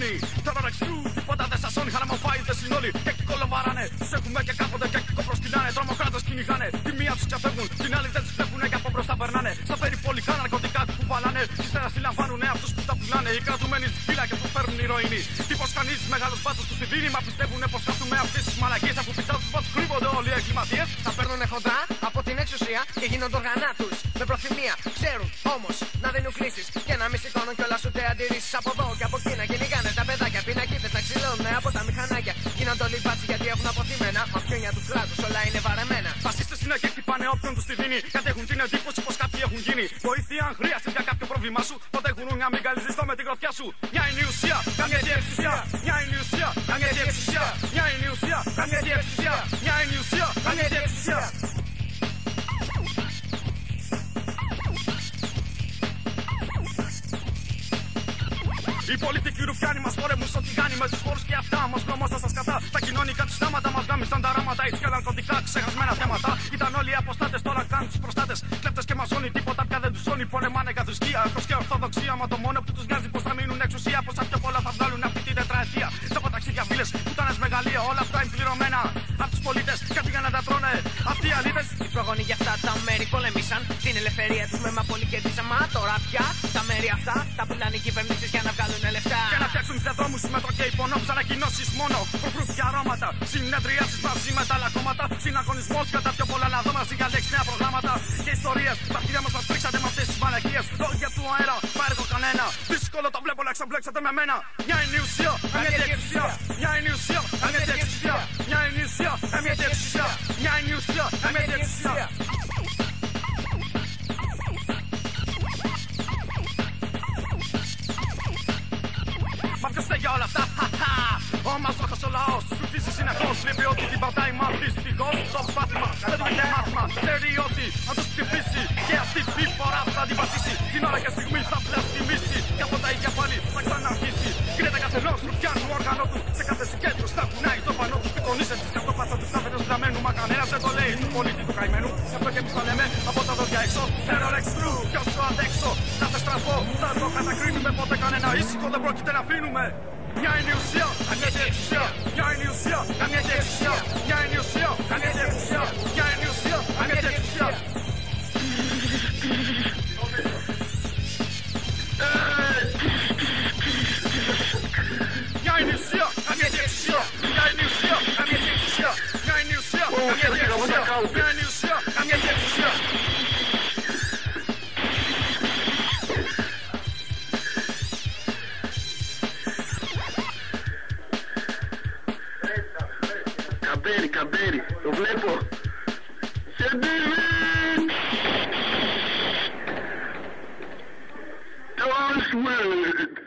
όλοι. Τώρα ρεξού, τίποτα δεν σα όνει. Χαραμοφάοι δεν συνόλοι. Και κολοβαράνε. Του έχουμε και κάθονται και κοπροστινάνε. Τρομοκράτες κυνηγάνε. Τη μία του ξεφεύγουν, την άλλη δεν του βλέπουν και από μπροστά περνάνε. Στα περιπολικά ναρκωτικά του κουβαλάνε. Ύστερα συλλαμβάνουν αυτού που τα πουλάνε. Οι κρατουμένοι στι φύλακε που παίρνουν ηρωίνη. Τύπο κανεί μεγάλο μπάτσο του στη δίνει. Μα πιστεύουν πω κάθουμε αυτέ τι μαλακίε. Αφού πιστεύουν πω κρύβονται όλοι οι εγκληματίε. Τα παίρνουνε χοντρά από την εξουσία και γίνονται οργανά του. Με προθυμία ξέρουν όμω να δίνουν κλήσεις. Και να μην σηκώνουν κιόλα ούτε αντιρρήσεις. Από εδώ και από εκεί να κυνηγάνε τα παιδάκια. Πινακίδες να ξυλώνουν από τα μηχανάκια. Γίνονται όλοι μπάτσοι γιατί έχουν αποθυμένα. Μαφιόνια του κράτου όλα είναι βαρεμένα. Φασίστες είναι και χτυπάνε όποιον του τη δίνει. Κάτι έχουν την εντύπωση πω κάποιοι έχουν γίνει. Βοήθεια αν χρειάζεται για κάποιο πρόβλημά σου. Τότε έχουν μια μεγάλη ζεστό με την γροθιά σου. Μια είναι η ουσία, καμιά και εξουσία. Μια είναι η ουσία, καμιά και εξουσία. Μια είναι η ουσία, καμιά και εξουσία. Μια είναι η ουσία, καμιά και εξουσία. Οι πολιτικοί ρουφιάνοι μας πορεύουν στο τηγάνι. Με τους φόρους και αυτά μας βρωμόσαν στα σκατά. Τα κοινωνικά τους στάματα μας γάμισαν τα ράματα. Έτσι και ναρκωτικά, ξεχασμένα θέματα. Ήταν όλοι οι αποστάτες, τώρα κάνουν τους προστάτες. Κλέπτες και μαζώνει, τίποτα πια δεν τους σώνει. Πολεμάνε για θρησκεία, αυτός και ορθοδοξία. Μα το μόνο που τους νοιάζει πως θα μείνουν εξουσία. Πόσα πιο πολλά θα βγάλουν αυτή τη τετραετία. Στα παταξίδια βίλες, πουτάνες μεγαλεία, όλα αυτά είναι πληρωμένα. Απ' τους πολίτες, κάτι για να τα τρώνε. Αυτοί οι αλήτες. Οι προγόνοι για αυτά τα μέρη πολεμήσαν. Την ελευθερία τους με πολύ κερδίσαν. Μα τώρα πια τα μέρη αυτά τα πουλάνε οι κυβερνήσεις για να βγάλουν λεφτά. Και να φτιάξουν διαδρόμους μέτρο και υπονόμους. Ανακοινώσεις μόνο, προφρούτια αρώματα. Συνεδριάσεις μαζί με τα άλλα κόμματα. Συναγωνισμός κατά πιο πολλά να δω μαζί για λέξεις νέα προγράμματα. Και ιστορίες, τα αρχίδια μας πρίξατε με αυτές τις μαλακίες. Λόγια του αέρα, μα έργο κανένα. Δύσκολο το βλέπω να ξαμπλέξατε με μένα. Μια είναι η ουσία, καμιά και εξουσία. Μια είναι η ουσία, καμιά και εξουσία. Μια είναι η ουσία, καμιά και εξουσία. Μια είναι η ουσία, καμιά και εξουσία. Μα ποιος φταίει για όλα αυτά, ο μασόχος ο λαός σου φύσει συνεχώς. Λείπει ότι την πατάει μα δυστυχώς. Το πάθημα δεν του είναι μάθημα. Ξέρει ότι θα τους ψηφίσει και αυτή τη φορά θα την πατήσει. Την ώρα και στιγμή θα βλαστημίσει και από τα ίδια πάλι θα ξαναρχίσει. Κρίνεται καθενός ρουφιάνου όργανο του. Σε κάθε συγκέντρωση θα κουνάει το πανό του. Πικονίζεται στην καυτόπατσα του κάθετος γραμμένου. Μα κανένας δεν το λέει του πολίτη του καημένου. Γι' αυτό και εμείς το λέμε από τα δόντια έξω. Terror extrue, ποιος το αντέξω. Κάθε στραφό θα το κατακρίνουμε. Ποτέ κανένα ήσυχο δεν πρόκειται να αφήνουμε. Μια είναι η ουσία, καμιά και εξουσία. Μια είναι η ουσία, καμιά και εξουσία. Μια είναι η ουσία, καμιά και εξουσία. Μια είναι η ουσία, καμιά και εξουσία. Μια είναι η ουσία, καμιά και εξουσία. Μια είναι η ουσία, καμιά και εξουσία. Μια είναι η ουσία, καμιά και εξουσία. Μια είναι η ουσία, καμιά και εξουσία. Καμπέρι, το βλέπω. Σεντήρι! Don't